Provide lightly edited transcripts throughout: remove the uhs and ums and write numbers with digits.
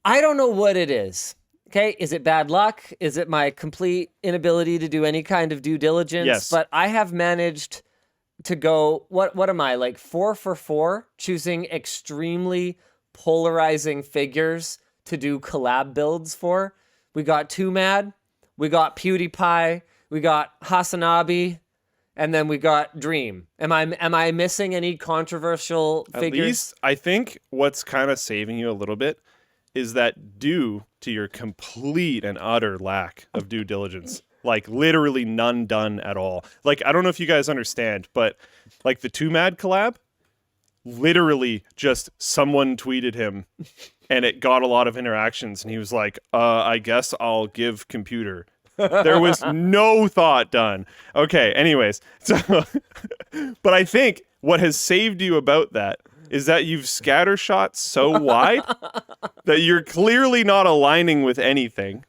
I don't know what it is. Okay, is it bad luck? Is it my complete inability to do any kind of due diligence? Yes. But I have managed to go, what am I, like 4 for 4, choosing extremely polarizing figures to do collab builds for. We got 2Mad, we got PewDiePie, we got Hasanabi, and then we got Dream. Am I missing any controversial At figures? least I think what's kind of saving you a little bit is that due to your complete and utter lack of due diligence, like literally none done at all. Like, I don't know if you guys understand, but like the 2Mad collab, literally just someone tweeted him and it got a lot of interactions and he was like, I guess I'll give computer. There was no thought done. Okay, anyways. So, but I think what has saved you about that is that you've scattershot so wide that you're clearly not aligning with anything.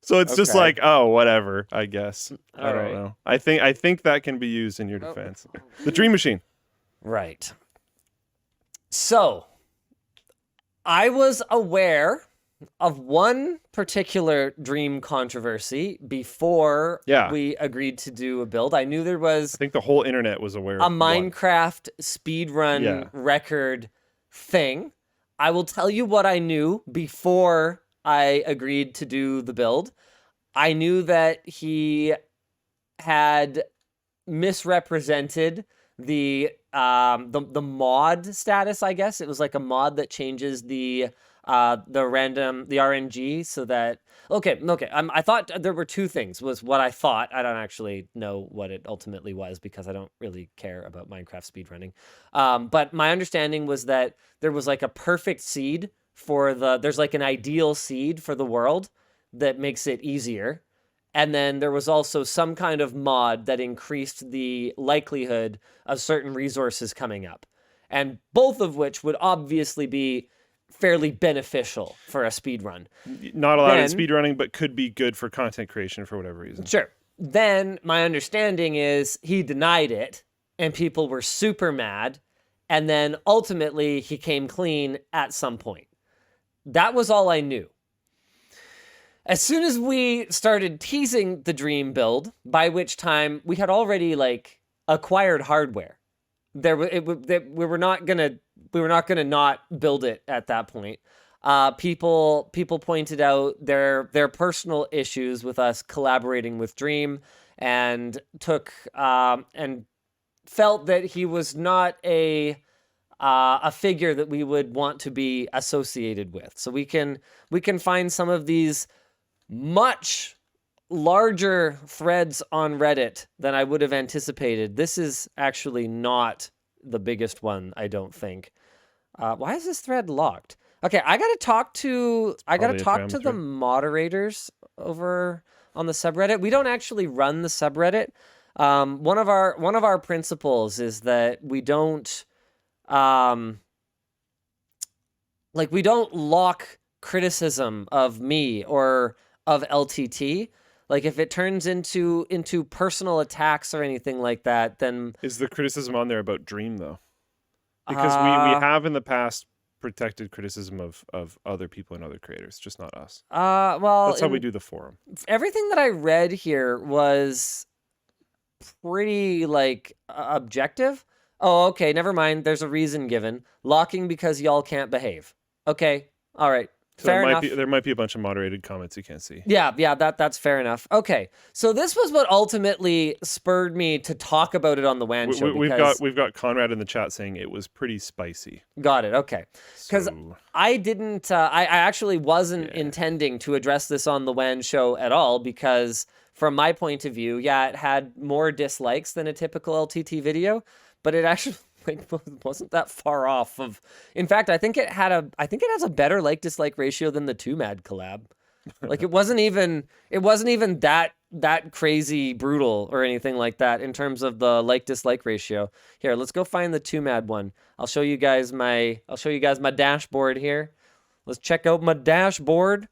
So it's just like, oh, whatever, I guess. I don't know. I think that can be used in your defense. The Dream Machine. Right. So, I was aware of one particular Dream controversy before we agreed to do a build. I knew there was... I think the whole internet was aware of a Minecraft speedrun record thing. I will tell you what I knew before I agreed to do the build. I knew that he had misrepresented the mod status, I guess. It was like a mod that changes the RNG so that I thought there were two things, was what I thought. I don't actually know what it ultimately was because I don't really care about Minecraft speedrunning. But my understanding was that there was like a perfect seed for there's like an ideal seed for the world that makes it easier. And then there was also some kind of mod that increased the likelihood of certain resources coming up. And both of which would obviously be fairly beneficial for a speedrun. Not allowed in speedrunning, but could be good for content creation for whatever reason. Sure. Then my understanding is he denied it and people were super mad. And then ultimately he came clean at some point. That was all I knew. As soon as we started teasing the Dream build, by which time we had already like acquired hardware, we were not gonna not build it at that point. People pointed out their personal issues with us collaborating with Dream, and took and felt that he was not a figure that we would want to be associated with. So we can find some of these much larger threads on Reddit than I would have anticipated. This is actually not the biggest one, I don't think. Why is this thread locked? Okay, I gotta talk to the moderators over on the subreddit. We don't actually run the subreddit. One of our principles is that we don't we don't lock criticism of me or of LTT. Like if it turns into personal attacks or anything like that, then... Is the criticism on there about Dream, though? Because we have in the past protected criticism of other people and other creators, just not us. Well... That's how we do the forum. Everything that I read here was pretty, objective. Oh, okay, never mind. There's a reason given. Locking because y'all can't behave. Okay, all right. So fair enough. There might be a bunch of moderated comments you can't see. Yeah, that's fair enough. Okay, so this was what ultimately spurred me to talk about it on the WAN show. We've got Conrad in the chat saying it was pretty spicy. Got it. Okay, because I didn't. I actually wasn't intending to address this on the WAN show at all, because from my point of view, it had more dislikes than a typical LTT video, but it actually wasn't that far off of. In fact, I think it has a better like-dislike ratio than the 2Mad collab. Like it wasn't even that crazy brutal or anything like that in terms of the like-dislike ratio. Here, let's go find the 2Mad one. I'll show you guys my dashboard here. Let's check out my dashboard.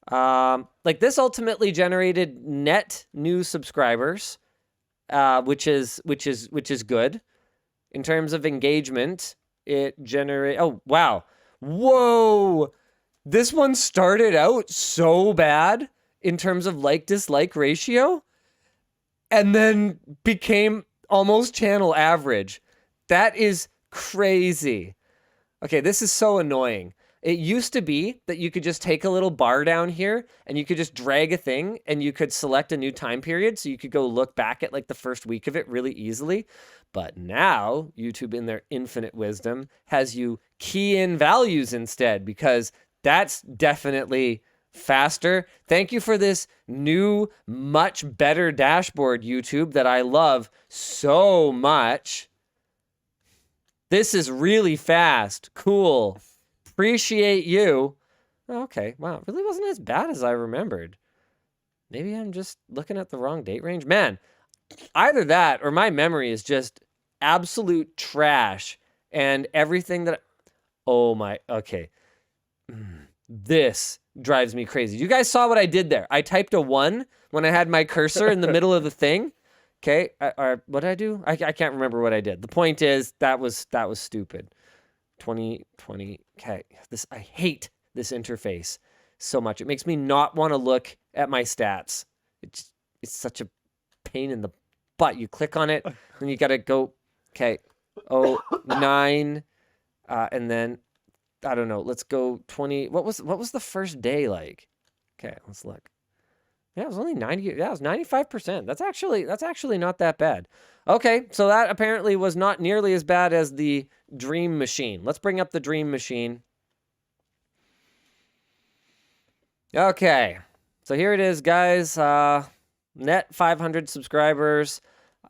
This ultimately generated net new subscribers, which is good. In terms of engagement, it generated... Oh, wow. Whoa! This one started out so bad in terms of like-dislike ratio and then became almost channel average. That is crazy. Okay, this is so annoying. It used to be that you could just take a little bar down here and you could just drag a thing and you could select a new time period so you could go look back at like the first week of it really easily. But now YouTube, in their infinite wisdom, has you key in values instead, because that's definitely faster. Thank you for this new, much better dashboard, YouTube, that I love so much. This is really fast. Cool. Appreciate you. Oh, okay. Wow. It really wasn't as bad as I remembered. Maybe I'm just looking at the wrong date range. Man, either that or my memory is just absolute trash. And everything that... Oh my... Okay. This drives me crazy. You guys saw what I did there. I typed a 1 when I had my cursor in the middle of the thing. Okay. What did I do? I can't remember what I did. The point is that was stupid. 2020. Okay. I hate this interface so much. It makes me not want to look at my stats. It's such a pain in the butt. You click on it, and you got to go, okay, 9, and then, I don't know, let's go 20. What was the first day like? Okay, let's look. Yeah, it was only 90. Yeah, it was 95%. That's actually not that bad. Okay, so that apparently was not nearly as bad as the Dream Machine. Let's bring up the Dream Machine. Okay, so here it is, guys. Net 500 subscribers.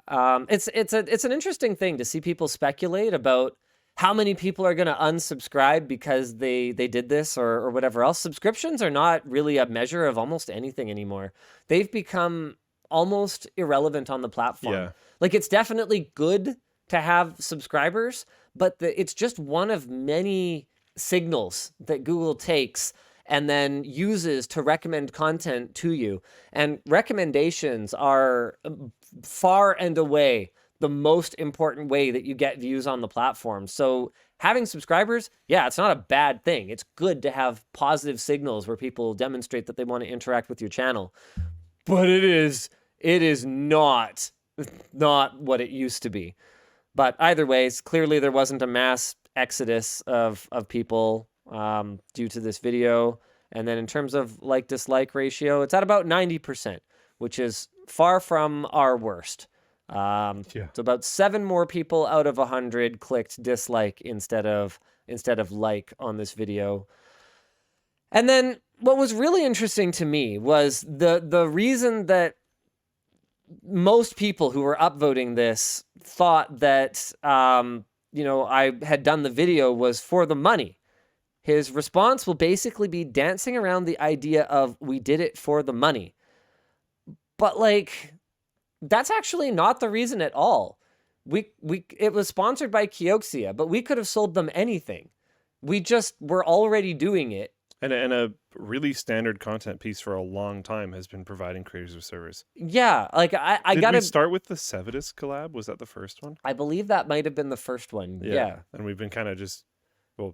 It's an interesting thing to see people speculate about how many people are going to unsubscribe because they did this or whatever else. Subscriptions are not really a measure of almost anything anymore. They've become almost irrelevant on the platform. Yeah. Like, it's definitely good to have subscribers, but it's just one of many signals that Google takes and then uses to recommend content to you. And recommendations are far and away the most important way that you get views on the platform. So having subscribers, yeah, it's not a bad thing. It's good to have positive signals where people demonstrate that they want to interact with your channel. But it is not what it used to be. But either way, clearly there wasn't a mass exodus of people due to this video. And then in terms of like-dislike ratio, it's at about 90%, which is far from our worst. So about 7 more people out of 100 clicked dislike instead of like on this video. And then what was really interesting to me was the reason that most people who were upvoting this thought that I had done the video was for the money. His response will basically be dancing around the idea of we did it for the money. But like, that's actually not the reason at all. It was sponsored by Kioxia, but we could have sold them anything. We just were already doing it. And a really standard content piece for a long time has been providing creators of service. Yeah, like I Did we start with the Sevidus collab? Was that the first one? I believe that might have been the first one. Yeah. And we've been kind of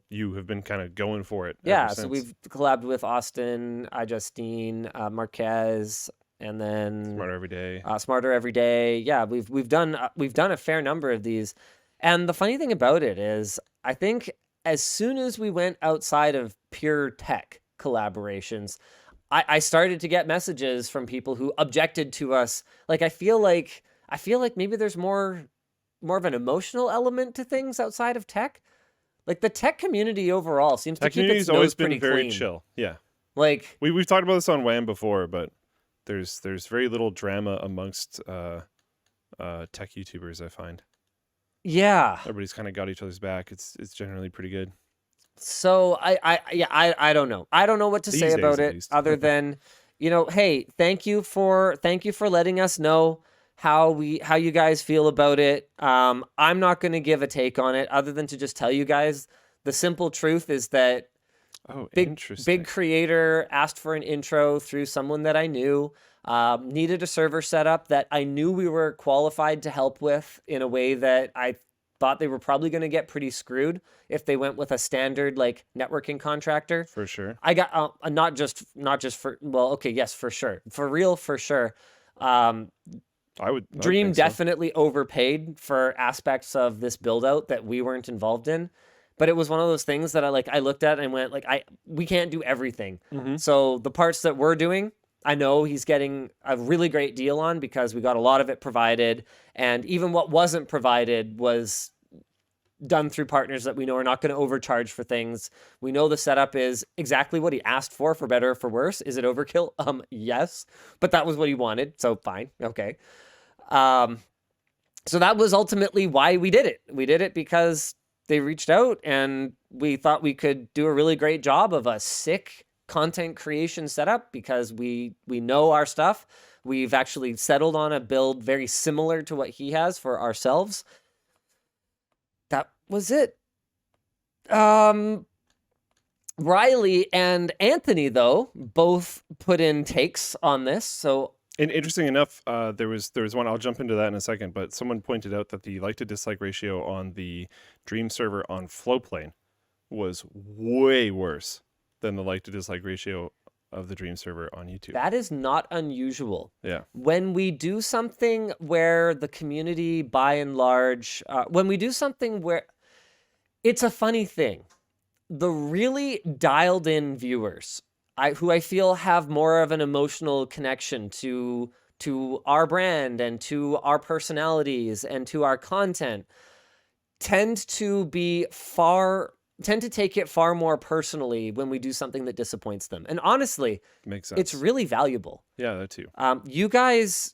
you have been kind of going for it. Yeah, so we've collabed with Austin, Justine, Marquez, and then Smarter Every Day. Smarter Every Day. Yeah, we've done a fair number of these. And the funny thing about it is, I think as soon as we went outside of pure tech collaborations, I started to get messages from people who objected to us. Like, I feel like maybe there's more of an emotional element to things outside of tech. Like, the tech community overall seems to keep its nose pretty clean. Very chill. Yeah. Like, we've talked about this on WAM before, but there's very little drama amongst tech YouTubers, I find. Yeah. Everybody's kind of got each other's back. It's generally pretty good. So I don't know. I don't know what to say about it other than, hey, thank you for letting us know how you guys feel about it. I'm not going to give a take on it other than to just tell you guys the simple truth is that big creator asked for an intro through someone that I knew, needed a server setup that I knew we were qualified to help with in a way that I thought they were probably going to get pretty screwed if they went with a standard like networking contractor. For sure. I got not just for, well, okay, yes, for sure, for real, for sure. I would Dream think so. definitely overpaid for aspects of this build out that we weren't involved in. But it was one of those things that I looked at and went like, we can't do everything. So the parts that we're doing, I know he's getting a really great deal on because we got a lot of it provided. And even what wasn't provided was done through partners that we know are not going to overcharge for things. We know the setup is exactly what he asked for better or for worse. Is it overkill? Yes, but that was what he wanted. So fine. Okay. So that was ultimately why we did it. We did it because they reached out and we thought we could do a really great job of a sick content creation setup because we know our stuff. We've actually settled on a build very similar to what he has for ourselves. That was it. Riley and Anthony, though, both put in takes on this. So, and interesting enough, there was one. I'll jump into that in a second. But someone pointed out that the like to dislike ratio on the Dream server on Flowplane was way worse than the like to dislike ratio of the Dream server on YouTube. That is not unusual. Yeah. When we do something where the community, by and large, when we do something where it's a funny thing, the really dialed in viewers, who I feel have more of an emotional connection to our brand and to our personalities and to our content, tend to take it far more personally when we do something that disappoints them. And honestly, makes sense. It's really valuable. Yeah, that too. You guys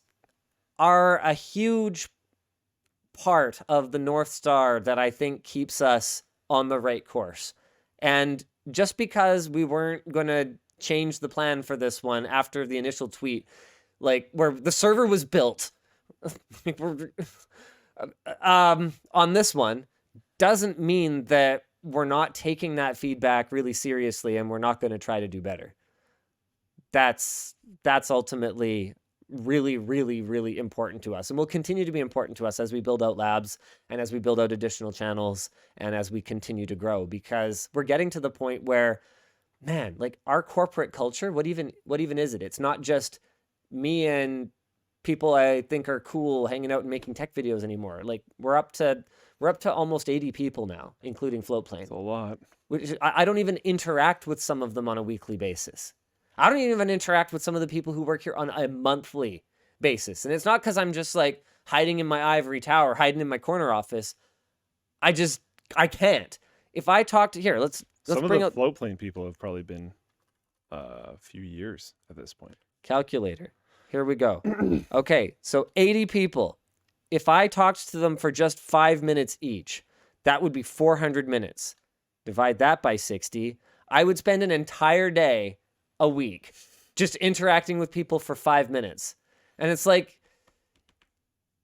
are a huge part of the North Star that I think keeps us on the right course. And just because we weren't going to change the plan for this one after the initial tweet, like where the server was built on this one, doesn't mean that we're not taking that feedback really seriously and we're not going to try to do better. That's ultimately really, really, really important to us and will continue to be important to us as we build out labs and as we build out additional channels and as we continue to grow, because we're getting to the point where, man, like our corporate culture, what even is it? It's not just me and people I think are cool hanging out and making tech videos anymore. Like we're up to almost 80 people now, including Floatplane. That's a lot. Which I don't even interact with some of them on a weekly basis. I don't even interact with some of the people who work here on a monthly basis. And it's not because I'm just like hiding in my ivory tower, hiding in my corner office. I can't. If I talk to, here, let's bring of up the Floatplane people have probably been a few years at this point. Calculator. Here we go. Okay, so 80 people. If I talked to them for just 5 minutes each, that would be 400 minutes. Divide that by 60. I would spend an entire day a week just interacting with people for 5 minutes. And it's like,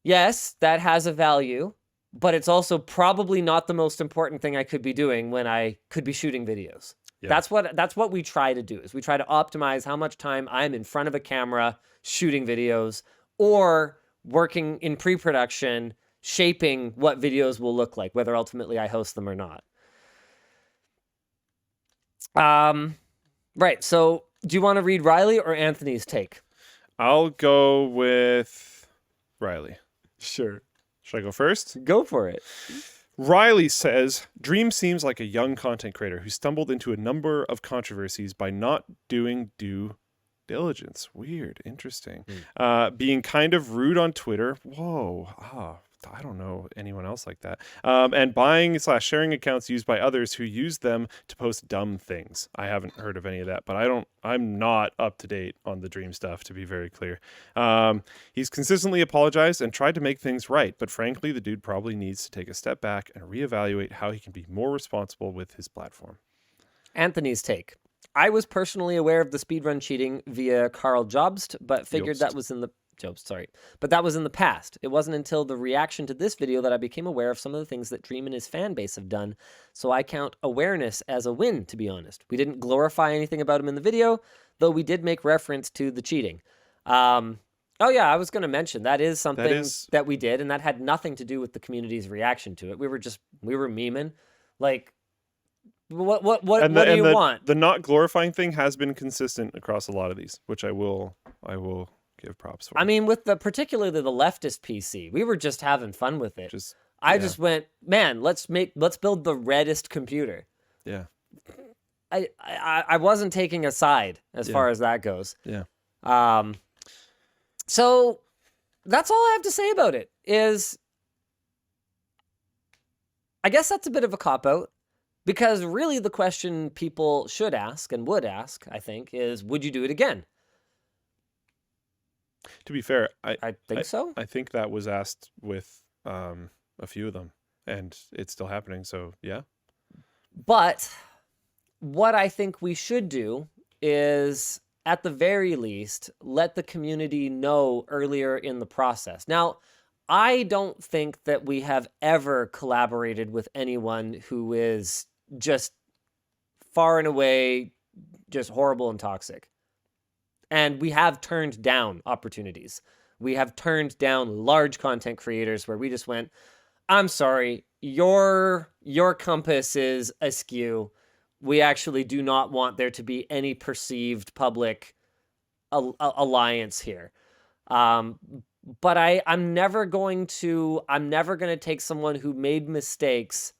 yes, that has a value, but it's also probably not the most important thing I could be doing when I could be shooting videos. Yeah. That's what we try to do, is we try to optimize how much time I'm in front of a camera shooting videos or working in pre-production, shaping what videos will look like, whether ultimately I host them or not. Right. So do you want to read Riley or Anthony's take? I'll go with Riley. Sure. Should I go first? Go for it. Riley says, Dream seems like a young content creator who stumbled into a number of controversies by not doing due diligence. Weird. Interesting. Being kind of rude on Twitter. Whoa. I don't know anyone else like that. And buying/sharing accounts used by others who use them to post dumb things. I haven't heard of any of that, but I'm not up to date on the Dream stuff, to be very clear. He's consistently apologized and tried to make things right, but frankly, the dude probably needs to take a step back and reevaluate how he can be more responsible with his platform. Anthony's take. I was personally aware of the speedrun cheating via Carl Jobst, but figured that was in the but that was in the past. It wasn't until the reaction to this video that I became aware of some of the things that Dream and his fan base have done. So I count awareness as a win, to be honest. We didn't glorify anything about him in the video, though we did make reference to the cheating. Oh yeah, I was going to mention that is something is- that we did, and that had nothing to do with the community's reaction to it. We were memeing, like, what do you want? The not glorifying thing has been consistent across a lot of these, which I will give props for. I mean, with particularly the leftist PC, we were just having fun with it. I just went, man, let's build the reddest computer. Yeah. I wasn't taking a side as far as that goes. Yeah. So that's all I have to say about it. Is I guess that's a bit of a cop-out, because really the question people should ask and would ask, I think, is, would you do it again? To be fair, I think so. I think that was asked with a few of them, and it's still happening. So yeah. But what I think we should do is, at the very least, let the community know earlier in the process. Now, I don't think that we have ever collaborated with anyone who is just far and away just horrible and toxic. And we have turned down opportunities. We have turned down large content creators where we just went, I'm sorry, your compass is askew. We actually do not want there to be any perceived public alliance here. But I'm never going to take someone who made mistakes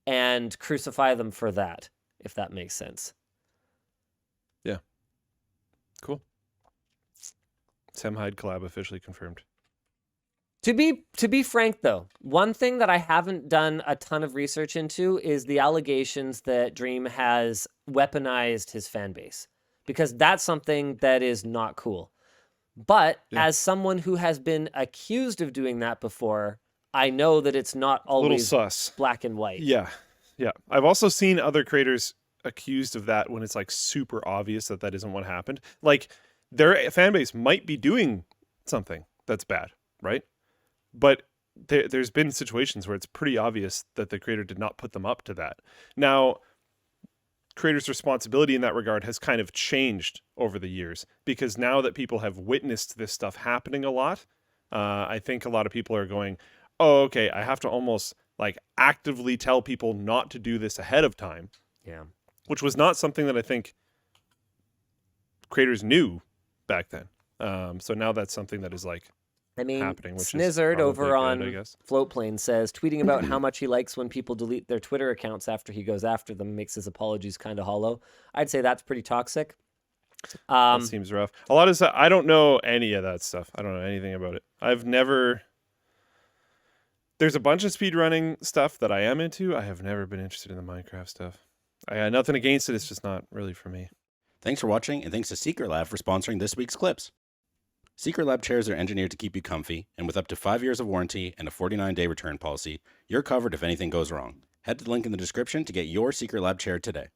and crucify them for that, if that makes sense. Yeah. Cool. Sam Hyde collab officially confirmed. To be frank, though, one thing that I haven't done a ton of research into is the allegations that Dream has weaponized his fan base, because that's something that is not cool. But as someone who has been accused of doing that before, I know that it's not always sus. Black and white. Yeah. Yeah. I've also seen other creators accused of that when it's like super obvious that isn't what happened. Like, their fan base might be doing something that's bad, right? But there's been situations where it's pretty obvious that the creator did not put them up to that. Now, creators' responsibility in that regard has kind of changed over the years, because now that people have witnessed this stuff happening a lot, I think a lot of people are going, oh, okay, I have to almost like actively tell people not to do this ahead of time. Yeah. Which was not something that I think creators knew back then. So now that's something that is like happening. Which Snizzard is over good, on I guess. Floatplane says, tweeting about how much he likes when people delete their Twitter accounts after he goes after them makes his apologies kind of hollow. I'd say that's pretty toxic. That seems rough. A lot of stuff, I don't know any of that stuff. I don't know anything about it. There's a bunch of speedrunning stuff that I am into. I have never been interested in the Minecraft stuff. I got nothing against it. It's just not really for me. Thanks for watching, and thanks to Secret Lab for sponsoring this week's clips. Secret Lab chairs are engineered to keep you comfy, and with up to 5 years of warranty and a 49-day return policy, you're covered if anything goes wrong. Head to the link in the description to get your Secret Lab chair today.